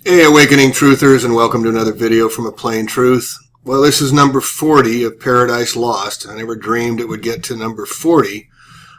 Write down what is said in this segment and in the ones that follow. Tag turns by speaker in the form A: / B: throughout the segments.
A: Hey, Awakening Truthers, and welcome to another video from A Plain Truth. Well, this is number 40 of Paradise Lost. I never dreamed it would get to number 40.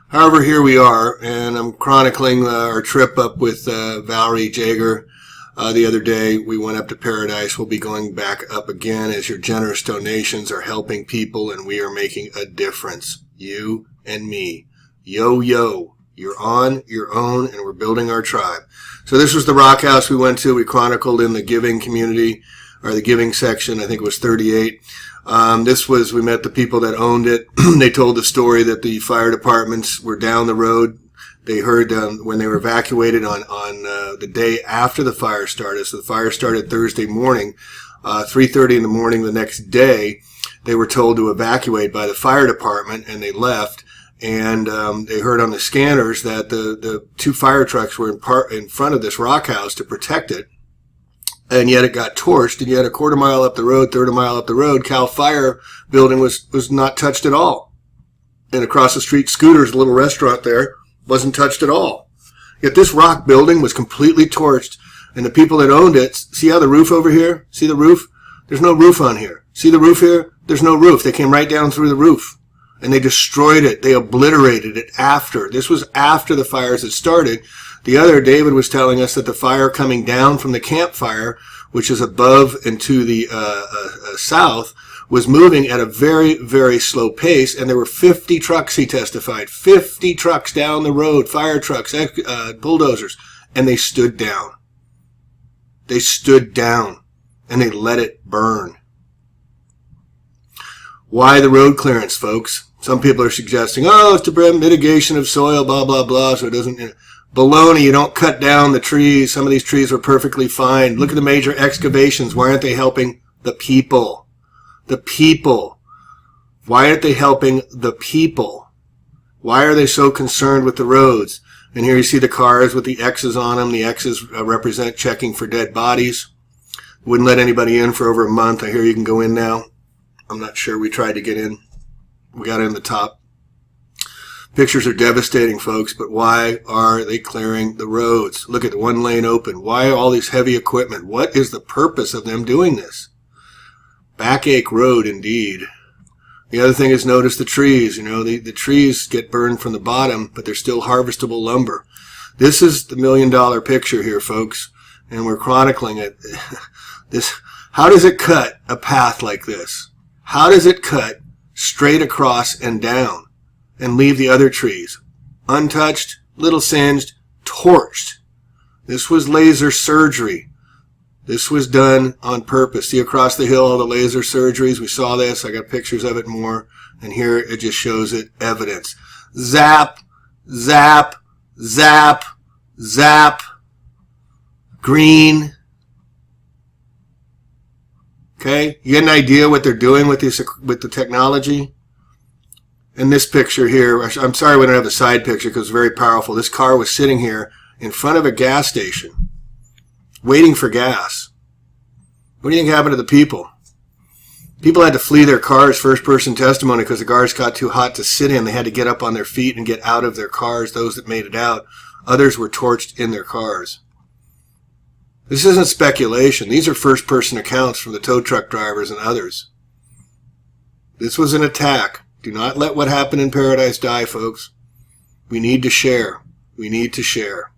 A: However, here we are, and I'm chronicling our trip up with Valerie Jager. The other day, we went up to Paradise. We'll be going back up again as your generous donations are helping people, and we are making a difference. You and me. Yo, yo. You're on your own, and we're building our tribe. So this was the rock house we went to. We chronicled in the giving community, or the giving section. I think it was 38. We met the people that owned it. They told the story that the fire departments were down the road. They heard when they were evacuated on the day after the fire started. So the fire started Thursday morning, 3:30 in the morning the next day. They were told to evacuate by the fire department, and they left. And they heard on the scanners that the two fire trucks were in front of this rock house to protect it. And yet it got torched. And yet a quarter mile up the road, third mile up the road, Cal Fire building was not touched at all. And across the street, Scooter's, a little restaurant there, wasn't touched at all. Yet this rock building was completely torched. And the people that owned it, see how the roof over here? See the roof? There's no roof on here. See the roof here? There's no roof. They came right down through the roof. And they destroyed it. They obliterated it after. This was after the fires had started. The other, David was telling us that the fire coming down from the campfire, which is above and to the south, was moving at a very, very slow pace. And there were 50 trucks, he testified. 50 trucks down the road, fire trucks, bulldozers. And they stood down. They stood down. And they let it burn. Why the road clearance, folks? Some people are suggesting, it's to prevent mitigation of soil, blah, blah, blah, so it doesn't... Baloney, you don't cut down the trees. Some of these trees were perfectly fine. Look at the major excavations. Why aren't they helping the people? The people. Why aren't they helping the people? Why are they so concerned with the roads? And here you see the cars with the X's on them. The X's represent checking for dead bodies. Wouldn't let anybody in for over a month. I hear you can go in now. I'm not sure. We tried to get in. We got in the top. Pictures are devastating, folks, but why are they clearing the roads? Look at the one lane open. Why all these heavy equipment? What is the purpose of them doing this? Backache road, indeed. The other thing is, notice the trees. The trees get burned from the bottom, but they're still harvestable lumber. This is the $1 million picture here, folks, and we're chronicling it. How does it cut a path like this? How does it cut straight across and down and leave the other trees untouched, little singed, torched? This was laser surgery. This was done on purpose. See across the hill all the laser surgeries? We saw this. I got pictures of it more. And here it just shows it, evidence. Zap, zap, zap, zap. Green. Okay, you get an idea what they're doing with the technology? In this picture here, I'm sorry we don't have the side picture because it's very powerful. This car was sitting here in front of a gas station, waiting for gas. What do you think happened to the people? People had to flee their cars, first-person testimony, because the cars got too hot to sit in. They had to get up on their feet and get out of their cars, those that made it out. Others were torched in their cars. This isn't speculation. These are first-person accounts from the tow truck drivers and others. This was an attack. Do not let what happened in Paradise die, folks. We need to share. We need to share.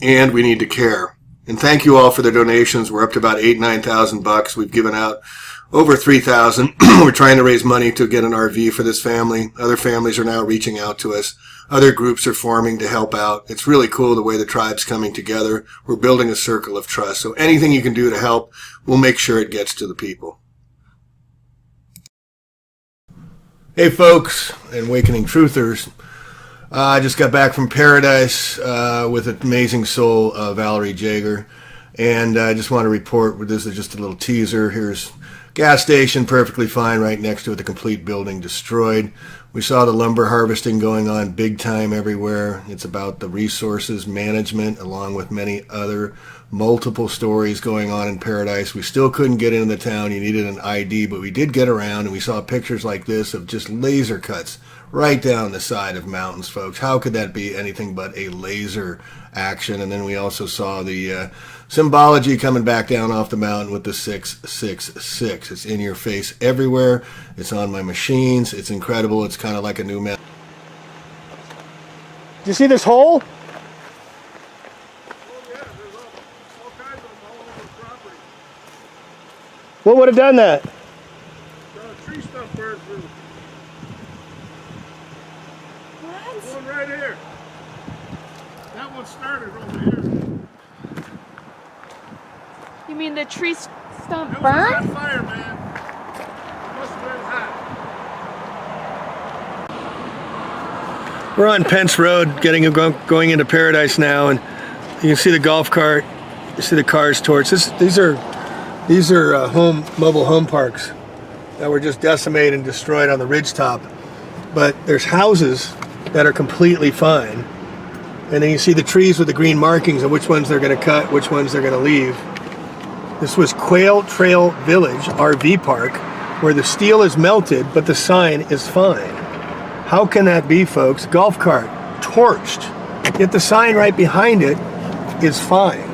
A: And we need to care. And thank you all for the donations. We're up to about $9,000. We've given out over 3,000. We're trying to raise money to get an RV for this family. Other families are now reaching out to us. Other groups are forming to help out. It's really cool the way the tribe's coming together. We're building a circle of trust. So anything you can do to help, we'll make sure it gets to the people. Hey folks, and Awakening Truthers. I just got back from Paradise with an amazing soul, Valerie Jager. And I just want to report, this is just a little teaser. Here's gas station, perfectly fine, right next to it, the complete building destroyed. We saw the lumber harvesting going on big time everywhere. It's about the resources management, along with many other multiple stories going on in Paradise. We still couldn't get into the town. You needed an ID, but we did get around, and we saw pictures like this of just laser cuts right down the side of mountains, folks. How could that be anything but a laser action? And then we also saw the symbology coming back down off the mountain with the 666. It's in your face everywhere. It's on my machines. It's incredible. It's kind of like a new map. Do you see this hole? What would have done that?
B: Tree stump burned through.
C: What?
B: One right here. That one started over here.
C: You mean the tree stump
B: It was
C: burned?
B: on fire, man. It must have been hot.
A: We're on Pence Road, going into Paradise now, and you can see the golf cart. You see the cars torched. These are mobile home parks that were just decimated and destroyed on the ridgetop. But there's houses that are completely fine. And then you see the trees with the green markings and which ones they're going to cut, which ones they're going to leave. This was Quail Trail Village RV Park, where the steel is melted, but the sign is fine. How can that be, folks? Golf cart, torched, yet the sign right behind it is fine.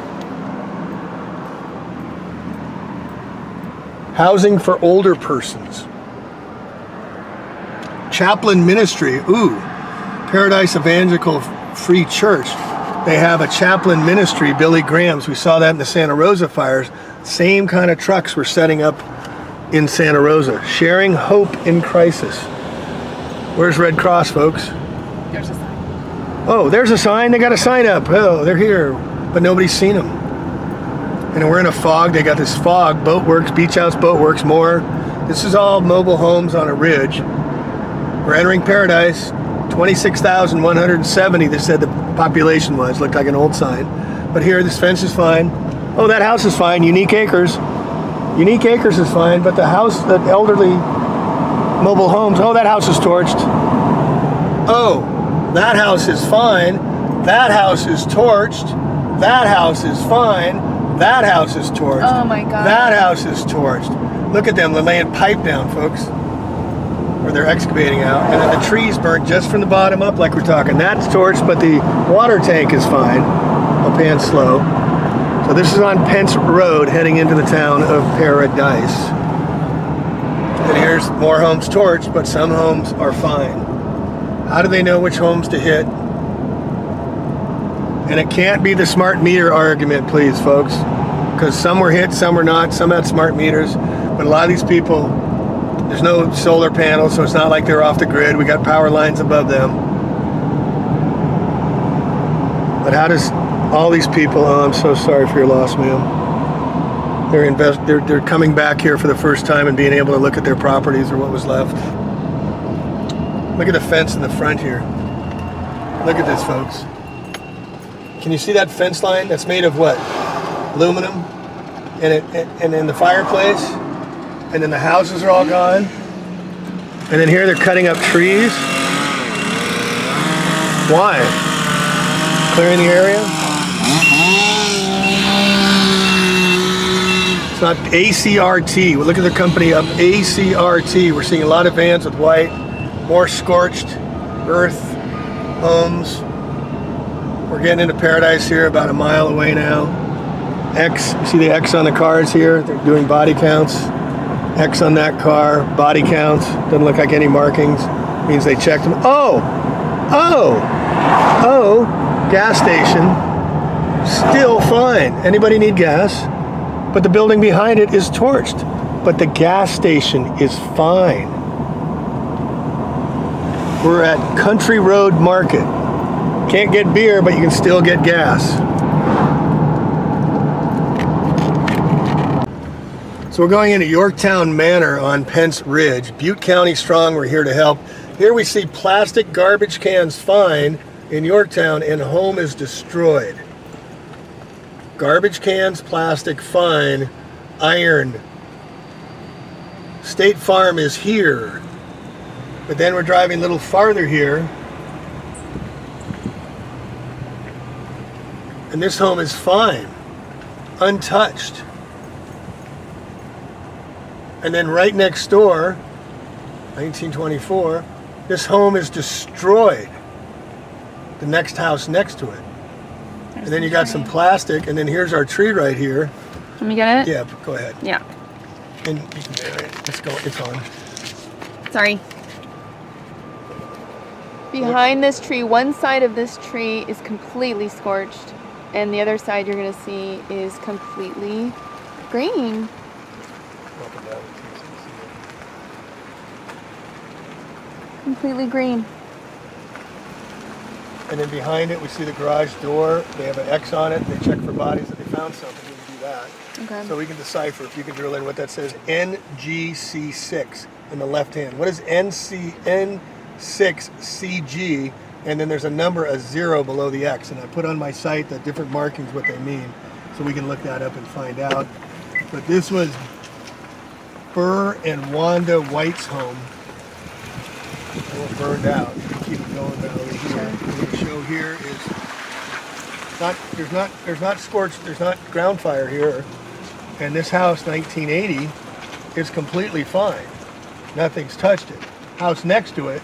A: Housing for older persons. Chaplain ministry. Ooh, Paradise Evangelical Free Church. They have a chaplain ministry, Billy Graham's. We saw that in the Santa Rosa fires. Same kind of trucks were setting up in Santa Rosa. Sharing hope in crisis. Where's Red Cross, folks?
C: There's a sign.
A: Oh, there's a sign. They got a sign up. Oh, they're here, but nobody's seen them. And we're in a fog. They got this fog. Boat Works, Beach House Boat Works, more. This is all mobile homes on a ridge. We're entering Paradise. 26,170, they said the population was. Looked like an old sign. But here, this fence is fine. Oh, that house is fine. Unique Acres. Unique Acres is fine, but the house, the elderly mobile homes, oh, that house is torched. Oh, that house is fine. That house is torched. That house is fine. That house is torched.
C: Oh my God.
A: That house is torched. Look at them, they're laying pipe down, folks. Or they're excavating out. And then the trees burnt just from the bottom up like we're talking. That's torched, but the water tank is fine. I'll pan slow. So this is on Pence Road heading into the town of Paradise. And here's more homes torched, but some homes are fine. How do they know which homes to hit? And it can't be the smart meter argument, please, folks. Because some were hit, some were not, some had smart meters. But a lot of these people, there's no solar panels, so it's not like they're off the grid. We got power lines above them. But how does all these people, oh, I'm so sorry for your loss, ma'am. They're coming back here for the first time and being able to look at their properties or what was left. Look at the fence in the front here. Look at this, folks. Can you see that fence line? That's made of what? Aluminum. And in the fireplace. And then the houses are all gone. And then here they're cutting up trees. Why? Clearing the area? It's not ACRT. Well, look at the company up, ACRT. We're seeing a lot of vans with white, more scorched earth homes. We're getting into Paradise here, about a mile away now. X, you see the X on the cars here? They're doing body counts. X on that car, body counts. Doesn't look like any markings. Means they checked them. Oh, gas station. Still fine. Anybody need gas? But the building behind it is torched. But the gas station is fine. We're at Country Road Market. Can't get beer, but you can still get gas. So we're going into Yorktown Manor on Pence Ridge. Butte County Strong, we're here to help. Here we see plastic garbage cans fine in Yorktown and home is destroyed. Garbage cans, plastic fine, iron. State Farm is here. But then we're driving a little farther here. And this home is fine. untouched. And then right next door, 1924, this home is destroyed. The next house next to it. And then you got some plastic, and then here's our tree right here.
C: Let me get it?
A: Yeah, go ahead.
C: Yeah.
A: And you can bury it. Let's go. It's on.
C: Sorry. Behind this tree, one side of this tree is completely scorched, and the other side you're going to see is completely green. Completely green.
A: And then behind it, we see the garage door. They have an X on it. They check for bodies that they found something. We can do that.
C: Okay.
A: So we can decipher if you can drill in what that says. NGC6 in the left hand. What is N6CG? And then there's a number, a 0 below the X. And I put on my site the different markings what they mean, so we can look that up and find out. But this was Burr and Wanda White's home. All burned out. Keep it going down over here. What we show here is there's not scorched, there's not ground fire here. And this house, 1980, is completely fine. Nothing's touched it. House next to it,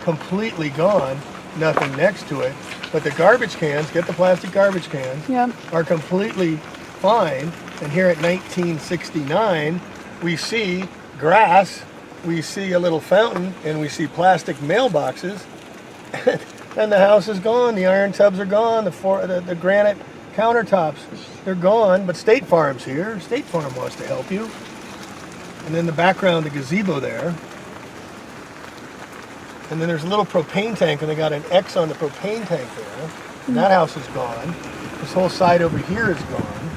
A: completely gone. Nothing next to it. But the garbage cans, get the plastic garbage cans,
C: Yep.
A: are completely fine. And here at 1969, we see grass, we see a little fountain, and we see plastic mailboxes. And the house is gone. The iron tubs are gone. The granite countertops, they're gone. But State Farm's here. State Farm wants to help you. And then the background, the gazebo there. And then there's a little propane tank, and they got an X on the propane tank there. And that house is gone. This whole side over here is gone.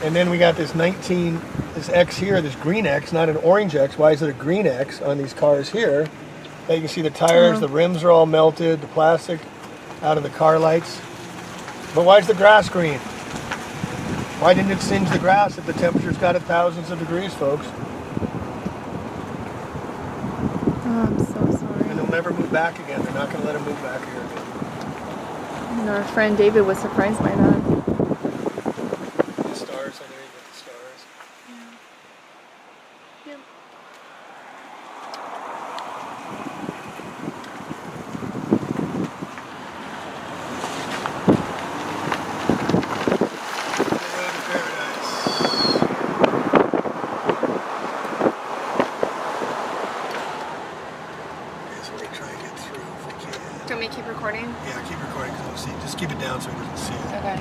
A: And then we got this X here, this green X, not an orange X. Why is it a green X on these cars here? Now you can see the tires, the rims are all melted, the plastic out of the car lights. But why is the grass green? Why didn't it singe the grass if the temperature's got it thousands of degrees, folks?
C: Oh, I'm so sorry.
A: And they'll never move back again. They're not going to let them move back here again.
C: And our friend David was surprised by that.
A: The stars, I know you got the stars.
C: Yep.
A: The road to paradise. Okay, so we try and get through if we can.
C: Do you want me to keep recording?
A: Yeah, keep recording because we'll see. Just keep it down so he doesn't see it.
C: Okay.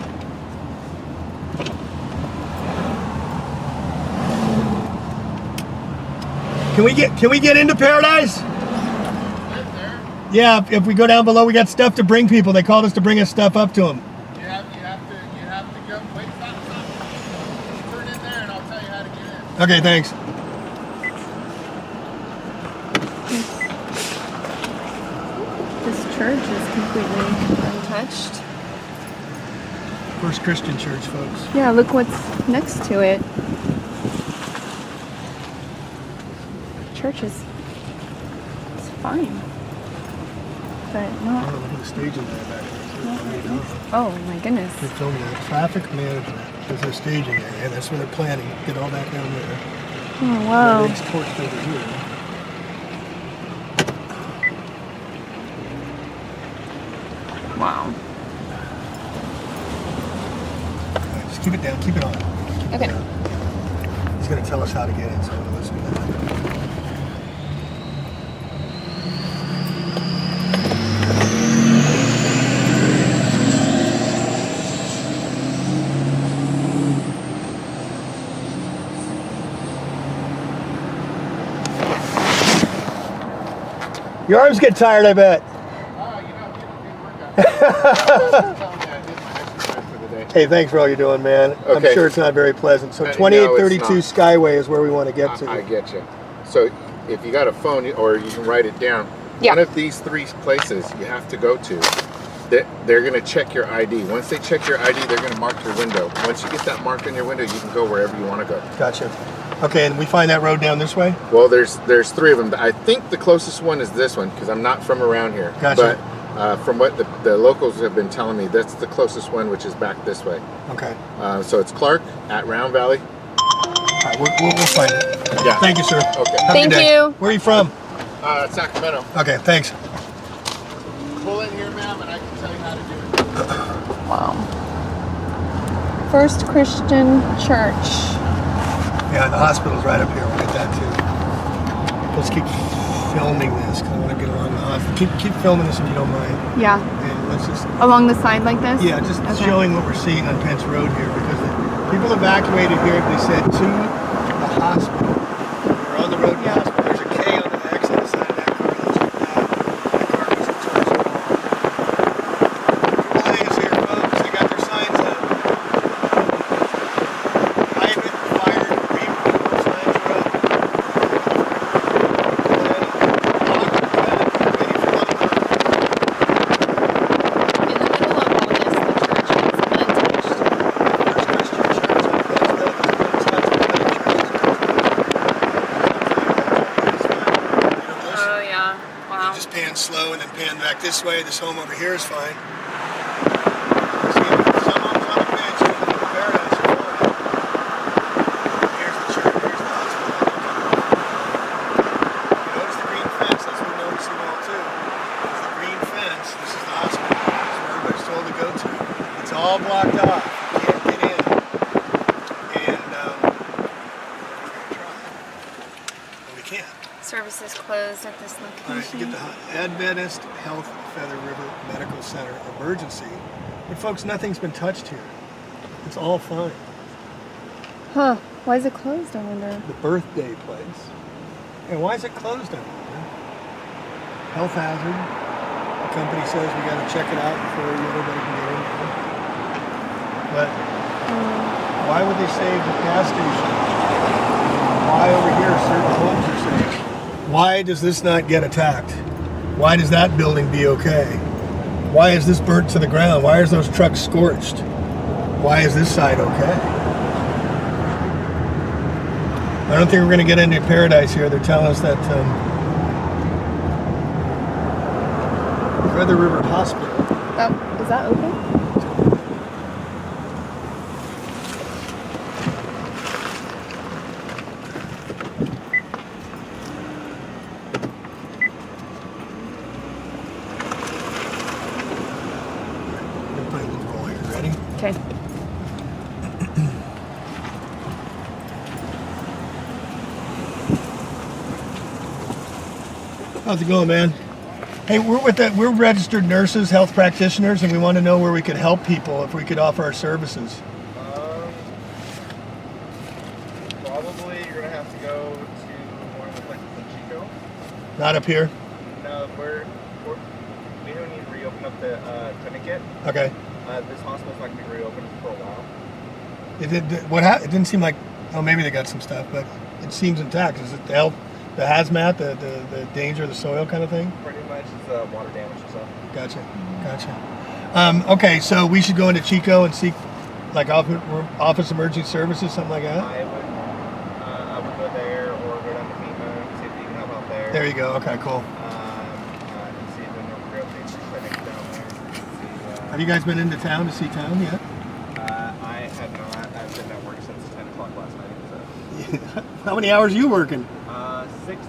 A: Can we get into paradise?
B: Right there.
A: Yeah, if we go down below, we got stuff to bring people. They called us to bring us stuff up to them.
B: You have to go. Wait, stop. Turn in there, and I'll tell you how to get in.
A: Okay, thanks.
C: This church is completely untouched.
A: First Christian church, folks.
C: Yeah, look what's next to it. Church is it's fine, but not.
A: Oh, look at the staging there back there.
C: Oh my goodness.
A: They told me that traffic management. There's a staging area. That's where they're planning. Get all that down there.
C: Oh wow.
A: Everything's torched over here.
C: Wow.
A: All right, just keep it down. Keep it on.
C: Okay.
A: He's going to tell us how to get in, so I'm going to listen to that. Your arms get tired, I bet.
B: Oh, you know, good workout. Tell me I did my exercise for the day.
A: Hey, thanks for all you're doing, man. I'm
D: Okay.
A: sure it's not very pleasant. So
D: No, it's
A: 2832
D: not.
A: Skyway is where we want to get to.
D: I get you. So if you got a phone, or you can write it down,
C: Yeah.
D: one of these three places you have to go to, they're going to check your ID. Once they check your ID, they're going to mark your window. Once you get that marked on your window, you can go wherever you want to go.
A: Gotcha. Okay, and we find that road down this way?
D: Well, there's three of them. I think the closest one is this one because I'm not from around here.
A: Gotcha.
D: But From what the locals have been telling me, that's the closest one, which is back this way.
A: Okay.
D: So it's Clark at Round Valley.
A: All right, we'll find it.
D: Yeah.
A: Thank you, sir.
D: Okay.
A: Have a good
C: Thank
A: day.
C: you.
A: Where are you from?
D: Sacramento.
A: Okay, thanks.
B: Pull in here, ma'am, and I can tell you how to do it.
C: Wow. First Christian Church.
A: Yeah, the hospital's right up here. We'll get that too. Let's keep filming this because I want to get along the hospital. Keep filming this if you don't mind.
C: Yeah.
A: And let's just
C: Along the side like this?
A: Yeah, just
C: Okay.
A: showing what we're seeing on Pence Road here because the people evacuated here, they said, to the hospital. We're on the road to the hospital. There's a K on the X on the side of that car. Let's check that. That car was in charge of the Lions here, folks. They got their signs up. Private fire agreement signs are up.
C: In the middle of all this, the church is untouched.
A: First Christian Church on Pence Road.
C: Oh yeah.
A: You
C: Wow.
A: just pan slow and then pan back this way. This home over here is fine. See, some homes on the bench in Paradise are fine. Here's the church. Here's the hospital. You notice the green fence? That's what we're noticing all too. There's the green fence. This is the hospital. This is where everybody's told to go to. It's all blocked off. You can't get in. And we're going to try. But we can't.
C: Services closed at this
A: All right, you
C: location.
A: get the Adventist Health Feather River Medical Center emergency. But folks, nothing's been touched here. It's all fine.
C: Huh. Why is it closed, I wonder?
A: The birthday place. And why is it closed, I wonder? Health hazard. The company says we got to check it out before everybody can get in there. But why would they save the gas station? Why over here certain homes are safe? Why does this not get attacked? Why does that building be okay? Why is this burnt to the ground? Why are those trucks scorched? Why is this side okay? I don't think we're going to get into Paradise here. They're telling us that Feather River Hospital.
C: Oh, is that open?
A: We're putting the goal here. Ready?
C: Okay.
A: How's it going, man? Hey, we're registered nurses, health practitioners, and we want to know where we could help people if we could offer our services.
B: Probably you're gonna have to go to one of the places in Chico.
A: Not up here.
B: No, we don't need to reopen up the clinic yet.
A: Okay.
B: This hospital's not gonna be reopened for a while.
A: It didn't seem like. Oh, maybe they got some stuff, but it seems intact. Is it the health, the hazmat, the danger of the soil kind of thing?
B: Pretty much is water damage and stuff.
A: Gotcha. Okay, so we should go into Chico and seek like office emergency services, something like that.
B: I would go there or go down to FEMA, see if you can help out there.
A: There you go. Okay, cool.
B: And see if we know real things clinic down there.
A: Have you guys been into town to see town yet?
B: I have not. I've been at work since 10 o'clock last night. So.
A: How many hours are you working?
B: 16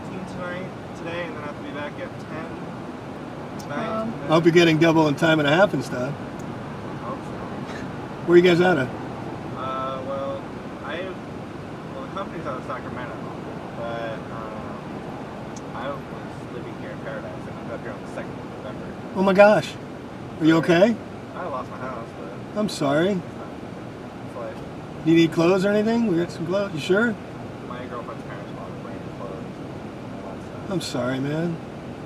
B: today, and then I have to be back at 10 tonight.
A: I hope you're getting double in time and a half and stuff.
B: Hope so.
A: Where are you guys out of?
B: The company's out of Sacramento, but I was living here in Paradise, and I'm up here on the 2nd of November.
A: Oh my gosh. Are you okay?
B: I lost my house, but
A: I'm sorry.
B: it's like
A: Do you need clothes or anything? We got some clothes. You sure?
B: my girlfriend's parents bought me brand new clothes and all that stuff.
A: I'm sorry, man.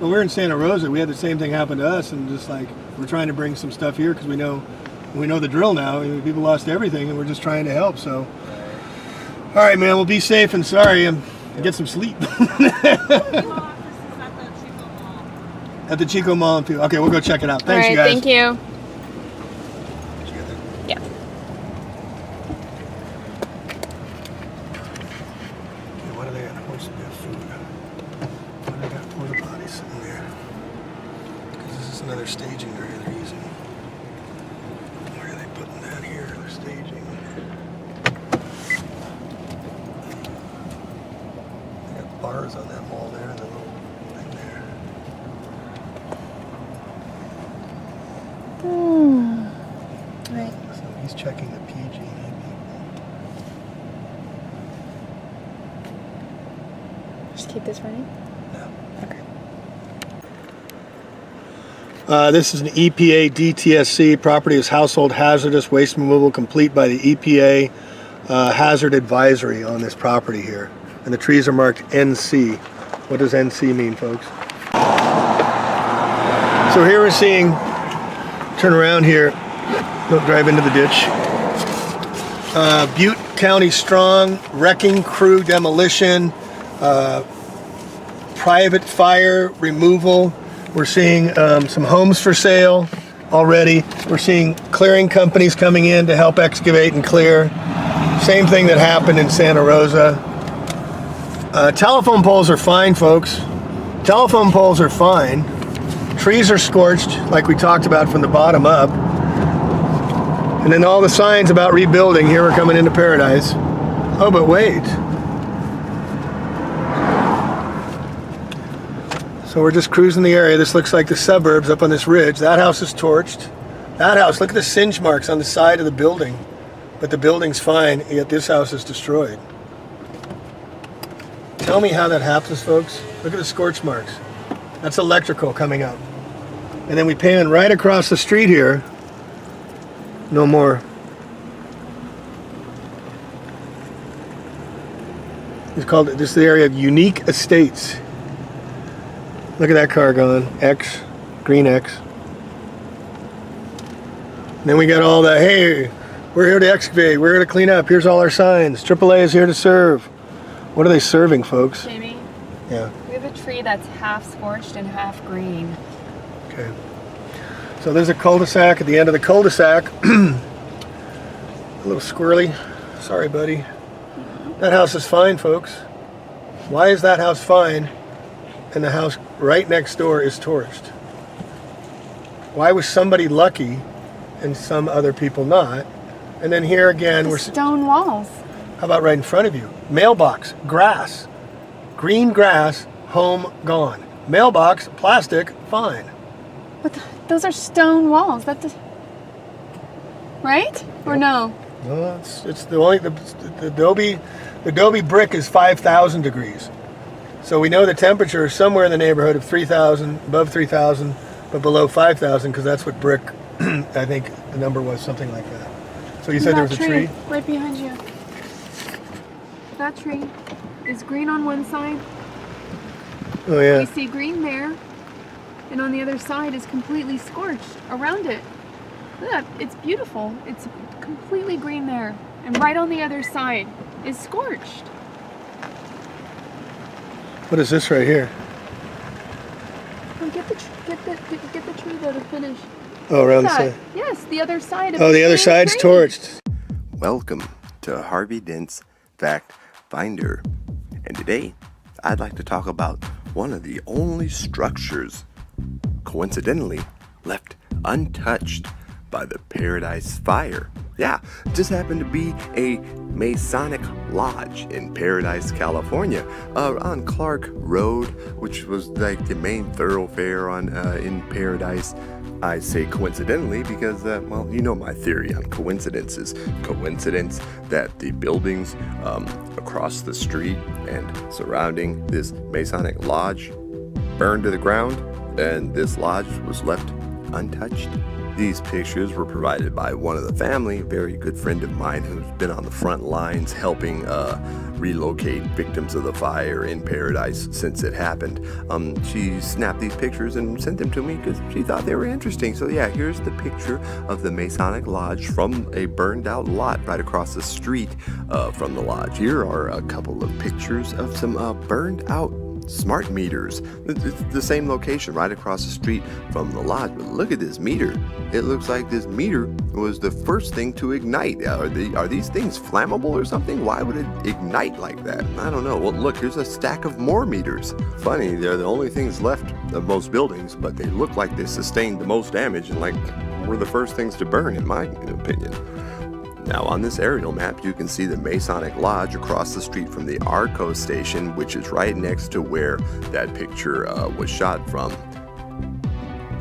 A: Well, we're in Santa Rosa. We had the same thing happen to us, and just like we're trying to bring some stuff here because we know the drill now. I mean, people lost everything, and we're just trying to help. So, all right, man. Well, be safe and sorry, and get some sleep. At the Chico Mall. Okay, we'll go check it out. Thanks,
C: All
A: you
C: right,
A: guys.
C: thank you. Yeah.
A: Okay, what do they got? What's the food? What do they got? Porta potties in there. Because this is another staging area they're using. Where are they putting that here? They're staging. They got bars on that wall there and a little thing there.
C: Right.
A: So he's checking the PG&E people.
C: Just keep this running.
A: No.
C: Okay.
A: This is an EPA DTSC. Property is household hazardous waste removal complete by the EPA hazard advisory on this property here. And the trees are marked NC. What does NC mean, folks? So here we're seeing, turn around here, don't drive into the ditch. Butte County Strong, wrecking crew demolition, private fire removal. We're seeing some homes for sale already. We're seeing clearing companies coming in to help excavate and clear. Same thing that happened in Santa Rosa. Telephone poles are fine, folks. Telephone poles are fine. Trees are scorched, like we talked about from the bottom up. And then all the signs about rebuilding. Here we're coming into Paradise. Oh, but wait. So we're just cruising the area. This looks like the suburbs up on this ridge. That house is torched. That house, look at the singe marks on the side of the building. But the building's fine, yet this house is destroyed. Tell me how that happens, folks. Look at the scorch marks. That's electrical coming up. And then we pan right across the street here. No more. It's called, this is the area of Unique Estates. Look at that car going. X, green X. And then we got all the, hey, we're here to excavate, we're here to clean up, here's all our signs. AAA is here to serve. What are they serving, folks?
C: Jamie,
A: Yeah,
C: we have a tree that's half scorched and half green.
A: okay. So there's a cul-de-sac at the end of the cul-de-sac. A little squirrely. Sorry, buddy. That house is fine, folks. Why is that house fine and the house right next door is torched? Why was somebody lucky and some other people not? And then here again,
C: The stone walls.
A: how about right in front of you? Mailbox, grass, green grass, home gone. Mailbox, plastic, fine.
C: But those are stone walls. Right? Or no?
A: No, it's the only, the Adobe brick is 5,000 degrees. So we know the temperature is somewhere in the neighborhood of 3,000, above 3,000, but below 5,000, because that's what brick, I think the number was, something like that. So you said there was a tree?
C: Right behind you. That tree is green on one side.
A: Oh yeah.
C: We see green there. And on the other side is completely scorched around it. Look, it's beautiful. It's completely green there. And right on the other side is scorched.
A: What is this right here?
C: Oh, get the tree though to finish.
A: Oh, around the
C: Look at
A: side.
C: that. Yes, the other side of
A: Oh, the other
C: same
A: side's
C: tree.
A: torched.
E: Welcome to Harvey Dent's Fact Finder. And today, I'd like to talk about one of the only structures, coincidentally, left untouched by the Paradise Fire. Yeah, it just happened to be a Masonic Lodge in Paradise, California, on Clark Road, which was like the main thoroughfare on in Paradise. I say coincidentally because, well, you know my theory on coincidences. Coincidence that the buildings across the street and surrounding this Masonic Lodge burned to the ground, and this lodge was left untouched. These pictures were provided by one of the family, a very good friend of mine who's been on the front lines helping relocate victims of the fire in Paradise since it happened. She snapped these pictures and sent them to me because she thought they were interesting. So yeah, here's the picture of the Masonic Lodge from a burned out lot right across the street from the lodge. Here are a couple of pictures of some burned out smart meters. It's the same location right across the street from the lodge. But look at this meter. It looks like this meter was the first thing to ignite. Are these things flammable or something? Why would it ignite like that? I don't know. Well, look, here's a stack of more meters. Funny, they're the only things left of most buildings, but they look like they sustained the most damage and like were the first things to burn, in my opinion. Now on this aerial map, you can see the Masonic Lodge across the street from the Arco station, which is right next to where that picture was shot from.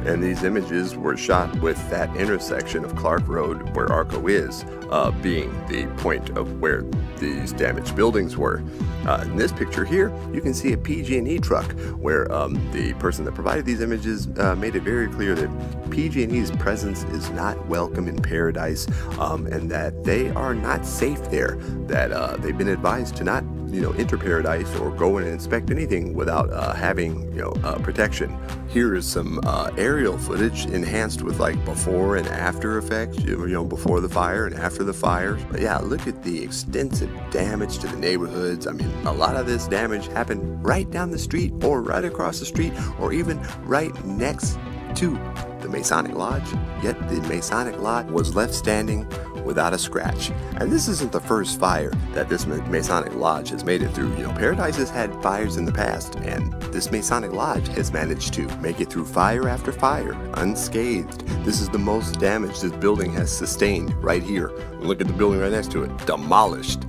E: And these images were shot with that intersection of Clark Road, where Arco is, being the point of where these damaged buildings were. In this picture here, you can see a PG&E truck, where the person that provided these images made it very clear that PG&E's presence is not welcome in Paradise, and that they are not safe there. That they've been advised to not, enter Paradise or go in and inspect anything without having, protection. Here is some aerial footage enhanced with like before and after effects, before the fire and after the fire. But yeah, look at the extensive damage to the neighborhoods. I mean, a lot of this damage happened right down the street or right across the street or even right next to the Masonic Lodge. Yet the Masonic Lodge was left standing without a scratch. And this isn't the first fire that this Masonic Lodge has made it through. Paradise has had fires in the past, and this Masonic Lodge has managed to make it through fire after fire unscathed. This is the most damage this building has sustained right here. Look at the building right next to it, demolished.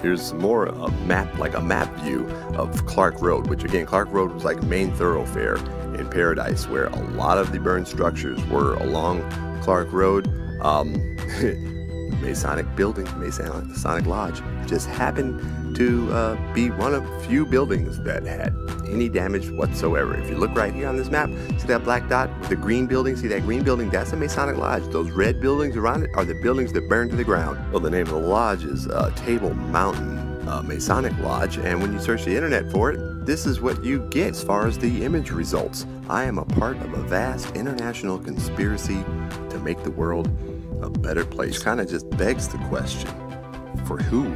E: Here's more a map view of Clark Road, which again, Clark Road was like main thoroughfare in Paradise, where a lot of the burned structures were along Clark Road. Masonic building, Masonic Lodge, just happened to be one of few buildings that had any damage whatsoever. If you look right here on this map, see that black dot with the green building? See that green building? That's the Masonic Lodge. Those red buildings around it are the buildings that burned to the ground. Well, the name of the lodge is Table Mountain Masonic Lodge, and when you search the internet for it, this is what you get as far as the image results. I am a part of a vast international conspiracy to make the world a better place. Kind of just begs the question, for who?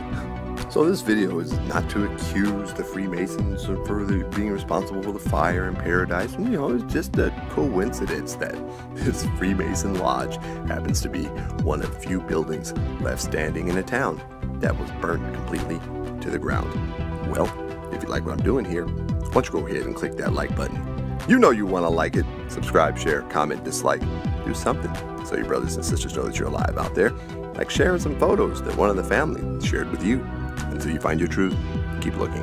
E: So this video is not to accuse the Freemasons for being responsible for the fire in Paradise. It's just a coincidence that this Freemason Lodge happens to be one of few buildings left standing in a town that was burned completely to the ground. Well, if you like what I'm doing here, why don't you go ahead and click that like button. You know you want to like it, subscribe, share, comment, dislike, do something so your brothers and sisters know that you're alive out there. Like sharing some photos that one of the family shared with you. Until you find your truth, keep looking.